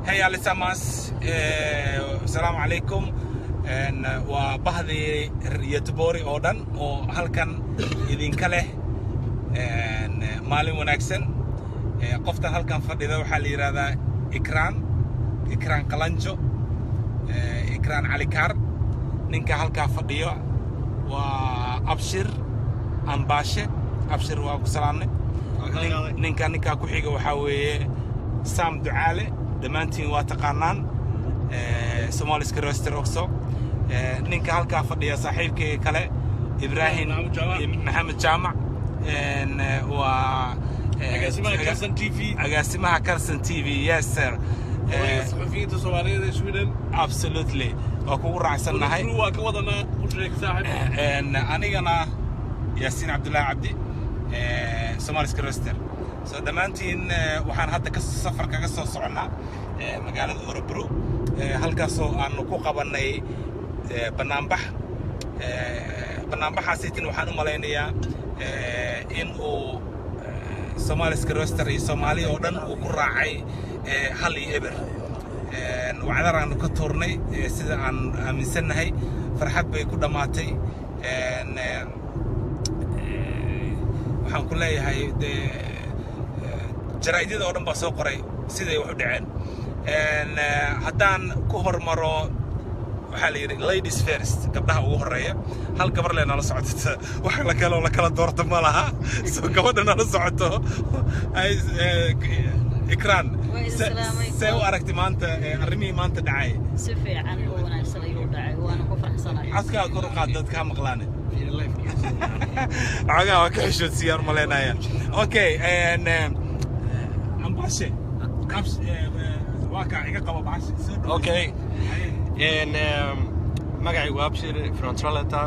هيا لساماس السلام عليكم وبهذه يتبوري أودن وهلكن إذن كله مالي وناكسن قفت هلكن فديدا waxaa la yiraahdaa إكران قلنجو إكران علي كار ninka halka fadhiyo waa Abshir Ambashe Abshir waa ku salaamnay ninka ku xiga waxa weeye Sam Ducaale damaantiin waa taqaanaan Somaliska Roaster Oxo ninka halka fadhiya saaxiibkay kale Ibrahim Maxamed Jaamac waa agaasimaha Karsan TV yes sir صحفيين Soomaaliyeed Sweden absolutely وكو رعسناهاي وكودنا مشرك صاحب انيغنا ياسين عبد الله عبدي Somaliska Roaster سو دمانتين waxaan hadda ka safar kaga soo soconaa magaalada Örebro halkaas oo aan ku qabanay banaanbaxaasitin waxaan u maleynayaa in uu Somaliska Roaster iyo Soomaali oo dhan uu ku raacay hal iyo eber وعذران كتورني سيدا عن سنهاي فرحت بيكو دماتي وحن كلها هاي جرائدي دا ودن باسو قري سيدا يوحو دعين هدان كهر مرو waxaa la yiri ladies first gabdhaha ugu horeeya hal gabar leena la socoto waxa la kala doorto ma laha soo gabadhana la socoto ay إكران سو أركت مانت أرمي مانت دعاء سفي عن وانا سليو دعاء وانا كفر حسنا عسكر كرو قادت كام مقلانة عجا وكيش السيار ملينا يا أوكي أمباشة كابس واقع يقطع بعشة أوكي magacay waa Abshir Frontralata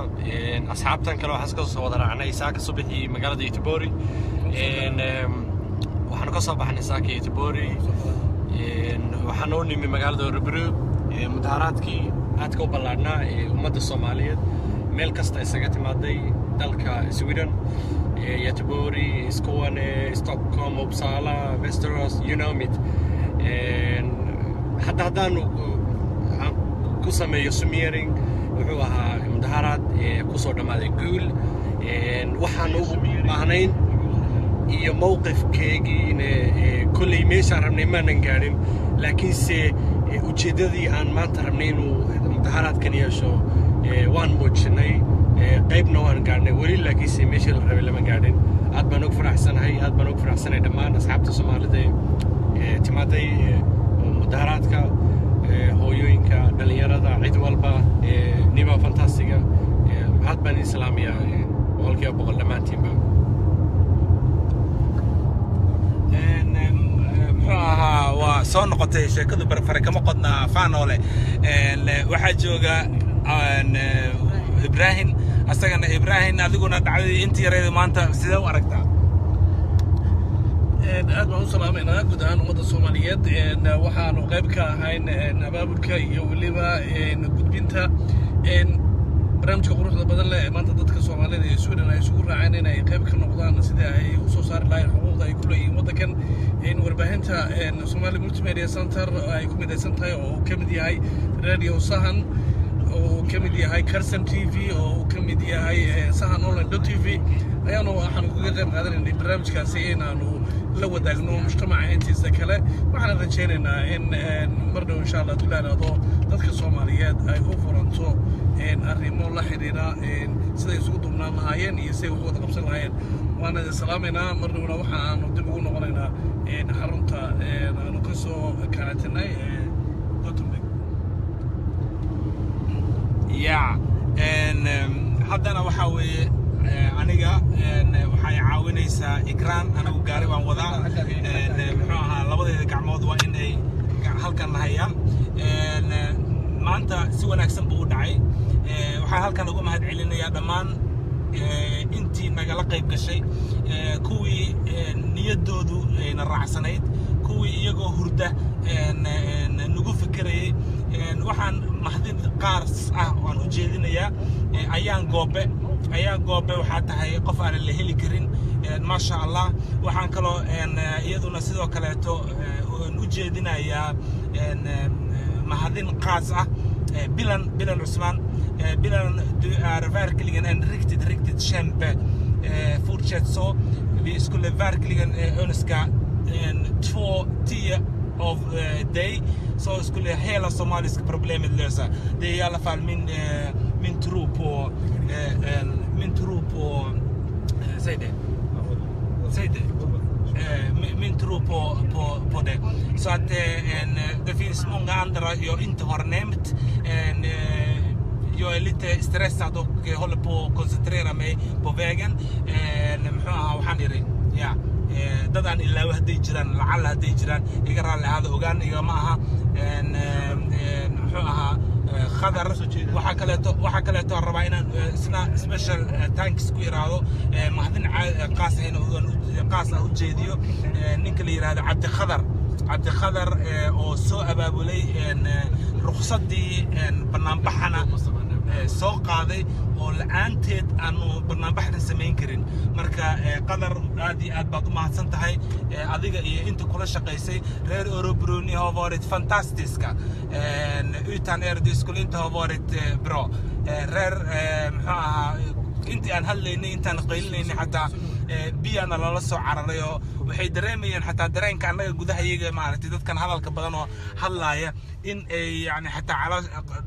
asxaabtan kale waxa iska soo wada raacnay saaka subaxii magaalada Itibori waxaan ka soo baxnay saaka Itibori waxaan u nimi magaalada Örebro mudaharaadkii aadka u ballaarnaa ee ummadda Soomaaliyeed meel kasta isaga timaaday dalka Sweden Itibori Skåne Stockholm Uppsala Västerås you know it haddaan ku sameeyo summering wuxuu ahaa mudaharaad ku soo dhamaaday guul waxaan u baahnayn iyo mowqifkeegiina kulli meeshaan rabnay maanan gaarin laakiinse ujeedadii aan maanta rabnay inuu mudaharaadkan yeesho waan muujinay qaybna waan gaarnay weli laakiinse meeshii la rabay lama gaadhin aad baan ugu faraxsanahay dhammaan asxaabta Soomaalida timaaday mudaharaadka hooyooyinka dhalinyarada cid walba niba fantastiga aad baan islaamiya walkiiba boqol dhamaantiinba soo noqotay sheekadu barfare kama qodna faanole waxa jooga Ibrahim asagana Ibrahim adiguna dhacday intii yareed maanta sidee u aragtaa aad baan u salaameynaa guud ahaan ummadda Soomaaliyeed waxaanu qayb ka ahayn abaabulka iyo waliba gudbinta barnaamijka quruxda badan leh maanta dadka Soomaalida ee Sweden ay isugu raaceen inay qayb ka noqdaan sida ay u soo saari lahaayeen xuquuqda ay ku leeyihiin waddankan warbaahinta Somali Multimedia Center ay ku midaysan tahay oo ka mid yahay Radio Sahan oo ka mid yahay Karsan TV oo ka mid yahay Sahan Online.tv ayaanu waxaan uga qayb qaadanaynay barnaamijkaasi inaanu la wadaagno mujtamaca intiisa kale waxaan rajaynaynaa in marna insha Allah dilaado dadka Soomaaliyeed ay u furanto arrimo la xiriira sida isugu duubnaan lahaayeen iyo sida wax wada qabsan lahaayeen waana salaameynaa marna waxaanu dib ugu noqonaynaa xarunta aanu ka soo karatinay Gothenburg haddana waxa weeye aniga waxay caawinaysaa Ikran anagu gaari waan wadaa muxuu ahaa labadeeda gacmood waa in ay halkan hayaan maanta si wanaagsan buu u dhacay waxaan halkan ugu mahad celinayaa dhammaan intii nagala qayb gashay kuwii niyadoodu ayna raacsanayd kuwii iyagoo hurda nagu fikirayay waxaan mahadin qaar ah waan u jeedinayaa ayaan goobe waxaa tahay qof aan la heli karin ما شاء الله waxaan kaloo iyaduna sidoo kaleeto u jeedinayaa mahadin qaas ah bilan Usman bilan du är verkligen en riktigt kämpe fortsätt så vi skulle verkligen önska 2-10 av dig så skulle hela somaliska problemet lösa. Det är i alla fall min tro på säg det min tro på det. Så att det finns många andra jag inte har nämnt. Jag är lite stressad och håller på att koncentrera mig på vägen. Ja. dadaan ilaa haday jiraan lacala haday jiraan iga raali ahaada ogaan iga ma aha muxuu ahaa khadar waxa kaleeto rabaa inaan isna special thanks ku iraado mahadin qaas ah u jeediyo ninka la yiraahdo Cabdi Khadar oo soo abaabulay ruqsadii banaanbaxana soo qaaday oo la'aanteed aanu barnaamijka sameyn karin marka qadar aad baad u mahadsan tahay adiga iyo inta kula shaqeysay reer Örebro har varit fantastiska utan det skulle inte ha varit bra reer inta aan hadlaynay intaan qaylinay hatta biyana la soo cararayo waxay dareemayeen hatta dareenka anaga gudaha iyaga maaragtay dadkan hadalka badan oo hadlaaya in ay yani hatta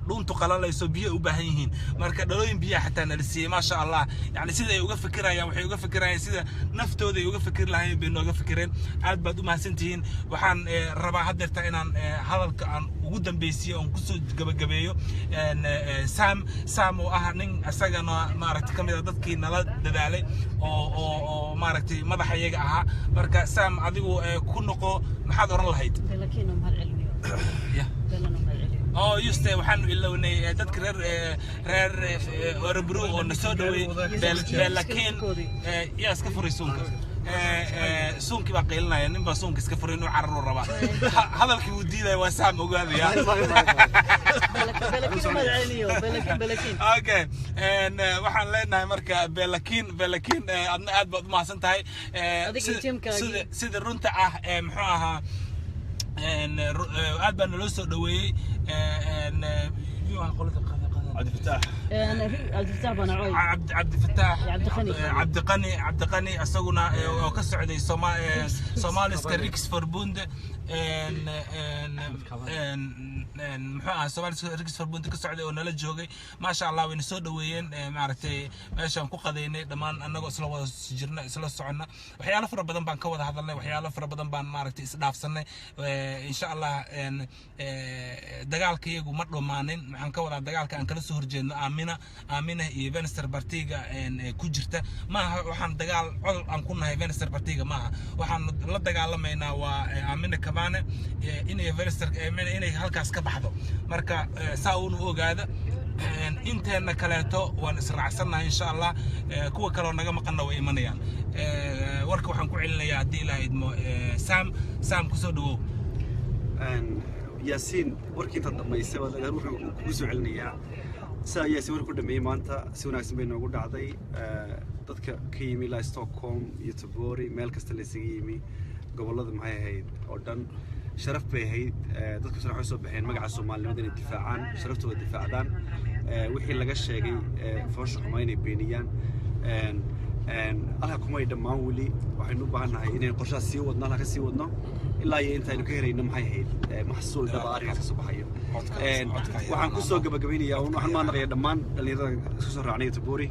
dhuntu qalalayso biyo u baahan yihiin marka dhalooyin biyo hatta nalisiye ma sha Allah yani sida ay uga fikirayaan waxay uga fikirayaan sida naftooda ay uga fikir lahayn bay nooga fikireen aad baad u mahadsantihiin waxaan rabaa hadeerta inaan hadalka aan ugu dambeeyay oo ku soo gabagabeeyo Sam oo ah nin asagana maaragtay kamid ah dadkii nala dadaalay oo maaragtay madaxa iyaga ahaa marka Sam adigu ku noqo maxaad oran lahayd balakiinum hal cilmiyo just det waxaan ilawnay dadka reer Örebro oo nasoo dhaway balakiin iska furaysuunka suunki baa qeylinaya nin baa suunka iska furay inuu cararo raba hadalkii uu diiday waa Sam ogaadaya balakiin okay waxaan leenahay marka balakiin adna aad baad u mahadsan tahay sida runta ah muxuu ahaa aad baan naloo soo dhaweeyay عبد القني asaguna oo ka socday Somaliska Riksförbund Somaliska Riksförbund ka socday oo nala joogay ma sha Allah way soo dhaweeyeen maaragtay meeshaan ku qadeynay dhamaan anagoo isla wada jirna isla soconna waxyaalo fara badan baan ka wada hadalnay waxyaalo fara badan baan maaragtay isdhaafsanay insha Allah dagaalka iyagu ma dhamaanin waxaan ka wada dagaalka aan kala soo horjeedno Amina iyo Venstre Partiga ku jirta maaha waxaan dagaal cod aan ku nahay Venstre Partiga maaha waxaan la dagaalamayna waa Amina Kabane inay Venstre inay halkaas ka baxdo marka saa uu ogaada inteena kaleeto waan israacsanahay insha Allah kuwa kale oo naga maqan way imanayaan warka waxaan ku celinayaa hadii Ilaahay idmo Sam ku soo dhawow Yaasiin warkii inta dhameysay wada wuxuu ku soo celinayaa Yaasiin warku dhameeyay maanta si wanaagsan bay noogu dhacday dadka ka yimi Stockholm iyo Göteborg meel kasta la isaga yimi gobolada maxay ahayd oo dhan sharaf bay ahayd dadku waxay soo baxeen magaca Soomaaliyeed inay difaacaan sharaftooda difaacdaan wixii laga sheegay foosho xumo inay beeniyaan halka kuma ay dhamaan wali waxaynu u baahanahay inay qorshaha sii wadno halka sii wadno ilaa iyo intaaynu ka helayno maxay ahayd maxsuul dhaba arkaas ka soo baxayo waxaan ku soo gabagabeynayaa waxaan maanaqayaa dhammaan dhalinyarada isku soo raacnay Göteborg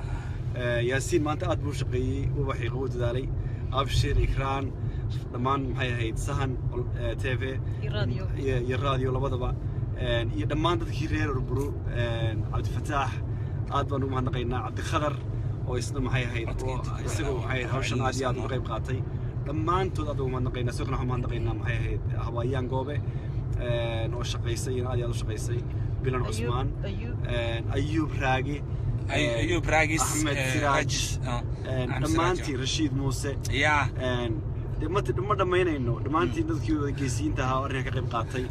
Yaasiin maanta aad buu shaqeeyay waxay qowd dadaalay Abshir Ikran dhammaan maxay ahayd Sahan TV iyo radio labadaba iyo dhammaan dadkii reer Örebro Cabdi Fataax aad baan u mahadnaqaynaa Cabdi Khadar oo isna maxay ahayd isagoo maxay hawshan aad iyo aad uga qayb qaatay dhammaantood aad u mahadnaqaynaa sidoo kale waxaan mahadnaqaynaa maxay ahayd Hawaayaan Goobe oo shaqeysay aad iyo aad u shaqeysay Bilan Usman Ayub Raagi Ayub Raagis Ahmed Siraj dhammaantii Rashid Muuse ma dhamaynayno dhammaantiin dadkii wada geesiyiinta ahaa arrinka ka qayb qaatay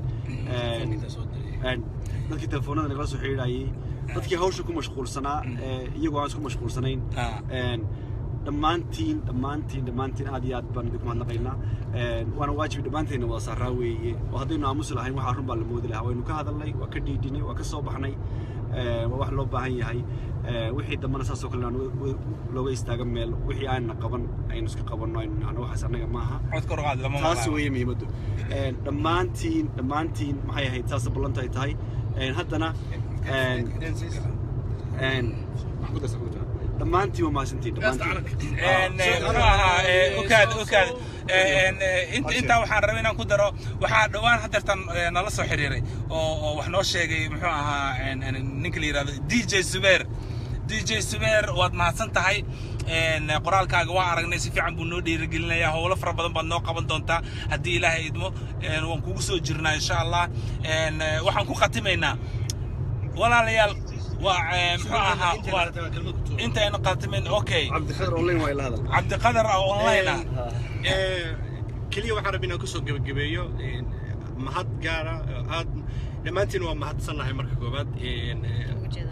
dadkii telefoonada nagala soo xiriirayay dadkii hawsha ku mashquulsanaa iyagoo aan isku mashquulsanayn dhammaantiin aad iyo aad baan idinku mahadnaqaynaa waana waajib dhammaanteena wada saaraa weeye oo haddaynu aamusi lahayn waxaa run baa la moodi lahaa waynu ka hadalnay waa ka dhiidhinay waa ka soo baxnay waa wax loo baahan yahay wixii dambana saasoo kale looga istaaga meel wixii aanna qaban aynu iska qabanno aynu nahno waxaas annaga maaha taas weeye muhiimaddu dhammaantiin maxay ahayd saasa ballanta ay tahay haddana dhammaantiin waa mahadsantiin intaa waxaan rabay inaan ku daro waxaa dhawaan hadeertan nala soo xiriiray oo wax noo sheegay muxuu ahaa ninka la yidhahdo DJ Subeer waad mahadsan tahay qoraalkaaga waa aragnay si fiican buu noo dhiirigelinayaa howlo fara badan baad noo qaban doontaa haddii ilaahay idmo waan kugu soo jirnaa insha allah waxaan ku khatimaynaa walaalayaal انت انا قاتمين اوكي عبد القادر اونلاين وايل هذا عبد القادر اونلاين كليه waxaan rabinaa ku soo gabagabeeyo mahad gaara aad dhamaantiin waa mahadsannahay marka koobaad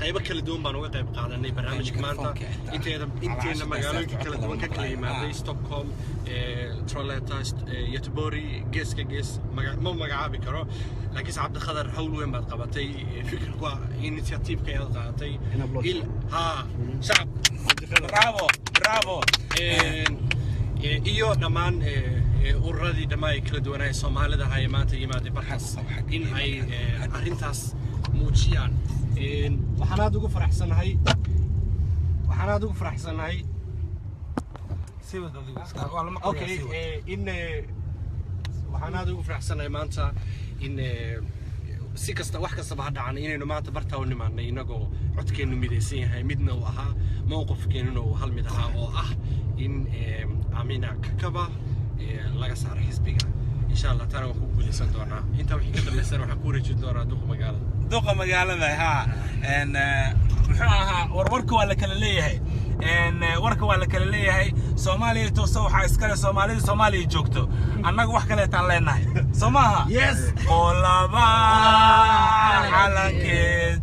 qaybo kala duwan baan uga qayb qaadanay barnaamijka maanta inteena magaalooyinka kala duwan ka kala yimaaday Stockholm Trollhättan Göteborg geeska gees ma magacaabi karo laakiin Cabdi Qadar hawl weyn baad qabatay fikirku initiative-ka aad qaadatay shacab bravo iyo dhammaan ururadii dhammaan kala duwanaa Soomaalida ay maanta yimaaday barxas in ay arrintaas muujiyaan waxaan aad ugu faraxsanahay okay in waxaan aad ugu faraxsanahay maanta in si kasta wax kasta ba dhacaan inaynu maanta bartaa u nimaanay inagoo codkeenu midaysan yahay midna uu ahaa mowqifkeenu uu hal mid ahaa oo ah in Amina Kakaba laga saaro xisbiga insha Allah taana ku guuleysan doonaa inta wixii ka dambeysana waxaan ku rajin doonaa duqa magaalada muxuu ahaa warka waa la kala leeyahay Soomaaliya tooso waxa iskale Soomaaliya joogto annaga wax kale taan leenahay Soomaha yes qolaba calankeed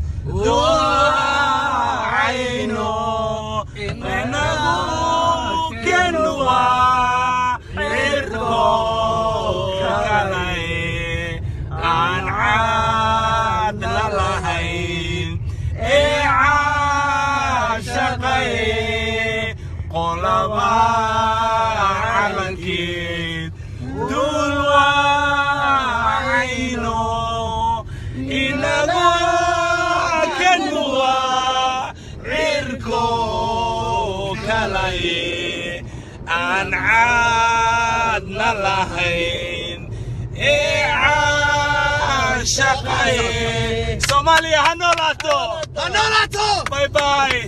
duayno inagu kenwa irko kalay aan caad lalahayn shaqay qolaba calankeed duayno inagu kenwa irko kalay aan caadna lahayn shaqay Soomaaliya ha noolaato bye bye